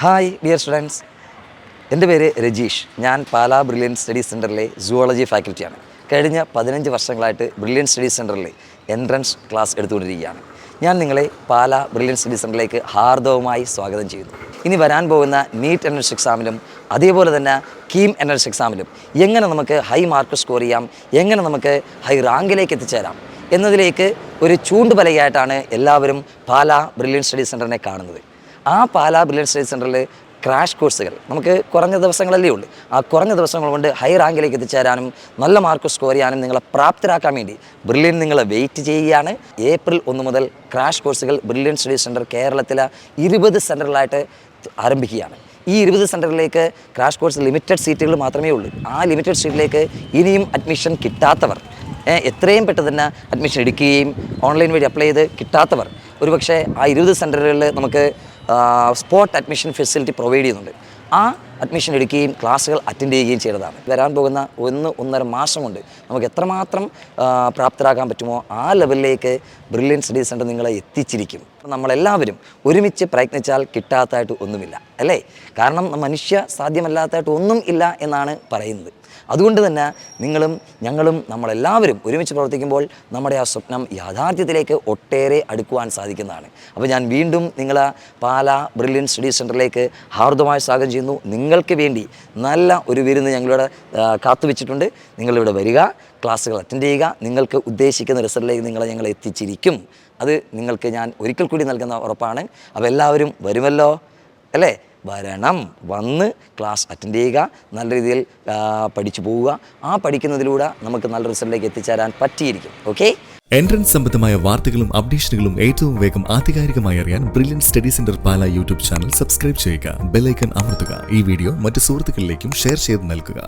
Hi dear students, എൻ്റെ പേര് രജീഷ്. ഞാൻ പാലാ ബ്രില്യൻ സ്റ്റഡീസ് സെൻറ്ററിലെ സുവോളജി ഫാക്കൽറ്റിയാണ്. കഴിഞ്ഞ 15 വർഷങ്ങളായിട്ട് ബ്രില്യൻ സ്റ്റഡീസ് സെൻറ്ററിൽ എൻട്രൻസ് ക്ലാസ് എടുത്തുകൊണ്ടിരിക്കുകയാണ്. ഞാൻ നിങ്ങളെ പാലാ ബ്രില്യൻ സ്റ്റഡീസ് സെൻറ്ററിലേക്ക് ഹാർദവമായി സ്വാഗതം ചെയ്യുന്നു. ഇനി വരാൻ പോകുന്ന നീറ്റ് എൻട്രൻസ് എക്സാമിലും അതേപോലെ തന്നെ കീം എൻട്രൻസ് എക്സാമിലും എങ്ങനെ നമുക്ക് ഹൈ മാർക്ക് സ്കോർ ചെയ്യാം, എങ്ങനെ നമുക്ക് ഹൈ റാങ്കിലേക്ക് എത്തിച്ചേരാം എന്നതിലേക്ക് ഒരു ചൂണ്ടുപലകയായിട്ടാണ് എല്ലാവരും പാലാ ബ്രില്യൻ സ്റ്റഡീസ് സെൻറ്ററിനെ കാണുന്നത്. ആ പാലാ ബ്രില്യൻ സ്റ്റഡീസ് സെൻറ്ററിൽ ക്രാഷ് കോഴ്സുകൾ നമുക്ക് കുറഞ്ഞ ദിവസങ്ങളല്ലേ ഉള്ളൂ. ആ കുറഞ്ഞ ദിവസങ്ങൾ കൊണ്ട് ഹൈ റാങ്കിലേക്ക് എത്തിച്ചേരാനും നല്ല മാർക്ക് സ്കോർ ചെയ്യാനും നിങ്ങളെ പ്രാപ്തരാക്കാൻ വേണ്ടി ബ്രില്യൻ നിങ്ങളെ വെയിറ്റ് ചെയ്യുകയാണ്. ഏപ്രിൽ 1 മുതൽ ക്രാഷ് കോഴ്സുകൾ ബ്രില്യൻ സ്റ്റഡീസ് സെൻറ്റർ കേരളത്തിലെ 20 സെൻറ്ററിലായിട്ട് ആരംഭിക്കുകയാണ്. ഈ 20 സെൻറ്ററിലേക്ക് ക്രാഷ് കോഴ്സ് ലിമിറ്റഡ് സീറ്റുകൾ മാത്രമേ ഉള്ളൂ. ആ ലിമിറ്റഡ് സീറ്റിലേക്ക് ഇനിയും അഡ്മിഷൻ കിട്ടാത്തവർ എത്രയും പെട്ടെന്ന് തന്നെ അഡ്മിഷൻ എടുക്കുകയും ഓൺലൈൻ വഴി അപ്ലൈ ചെയ്ത് കിട്ടാത്തവർ ഒരുപക്ഷെ ആ 20 സെൻറ്ററുകളിൽ നമുക്ക് സ്പോട്ട് അഡ്മിഷൻ ഫെസിലിറ്റി പ്രൊവൈഡ് ചെയ്യുന്നുണ്ട്. ആ അഡ്മിഷൻ എടുക്കുകയും ക്ലാസ്സുകൾ അറ്റൻഡ് ചെയ്യുകയും ചെയ്തതാണ്. വരാൻ പോകുന്ന 1-1.5 മാസം കൊണ്ട് നമുക്ക് എത്രമാത്രം പ്രാപ്തരാക്കാൻ പറ്റുമോ ആ ലെവലിലേക്ക് ബ്രില്യൻ സ്റ്റഡീസ് സെൻറ്റർ നിങ്ങളെ എത്തിച്ചിരിക്കും. നമ്മളെല്ലാവരും ഒരുമിച്ച് പ്രയത്നിച്ചാൽ കിട്ടാത്തതായിട്ട് ഒന്നുമില്ല, അല്ലേ? കാരണം മനുഷ്യ സാധ്യമല്ലാത്തതായിട്ട് ഒന്നും ഇല്ല എന്നാണ് പറയുന്നത്. അതുകൊണ്ട് തന്നെ നിങ്ങളും ഞങ്ങളും നമ്മളെല്ലാവരും ഒരുമിച്ച് പ്രവർത്തിക്കുമ്പോൾ നമ്മുടെ ആ സ്വപ്നം യാഥാർത്ഥ്യത്തിലേക്ക് ഒട്ടേറെ അടുക്കുവാൻ സാധിക്കുന്നതാണ്. അപ്പോൾ ഞാൻ വീണ്ടും നിങ്ങളെ പാലാ ബ്രില്യൻ സ്റ്റഡീസ് സെൻറ്ററിലേക്ക് ഹാർദമായി സ്വാഗതം ചെയ്യുന്നു. നിങ്ങൾക്ക് വേണ്ടി നല്ല ഒരു വിരുന്ന് ഞങ്ങളിവിടെ കാത്തുവെച്ചിട്ടുണ്ട്. നിങ്ങളിവിടെ വരിക, ക്ലാസ്സുകൾ അറ്റൻഡ് ചെയ്യുക. നിങ്ങൾക്ക് ഉദ്ദേശിക്കുന്ന റിസൾട്ടിലേക്ക് ഞങ്ങൾ എത്തിച്ചിരിക്കും. അത് നിങ്ങൾക്ക് ഞാൻ ഒരിക്കൽ കൂടി നൽകുന്ന ഉറപ്പാണ്. അപ്പോൾ എല്ലാവരും വരുമല്ലോ, അല്ലേ? വന്ന് ക്ലാസ് അറ്റൻഡ് ചെയ്യുക, നല്ല രീതിയിൽ പഠിച്ചു പോവുക. ആ പഠിക്കുന്നതിലൂടെ നമുക്ക് നല്ല റിസൾട്ടിലേക്ക് എത്തിച്ചേരാൻ പറ്റിയിരിക്കും. ഓക്കെ. എൻട്രൻസ് സംബന്ധമായ വാർത്തകളും അപ്ഡേഷനുകളും ഏറ്റവും വേഗം ആധികാരികമായി അറിയാൻ brilliant study centre Pala YouTube channel subscribe ചെയ്യുക. ബെൽ ഐക്കൺ അമർത്തുക. ഈ വീഡിയോ മറ്റ് സുഹൃത്തുക്കളിലേക്കും ഷെയർ ചെയ്ത് നൽകുക.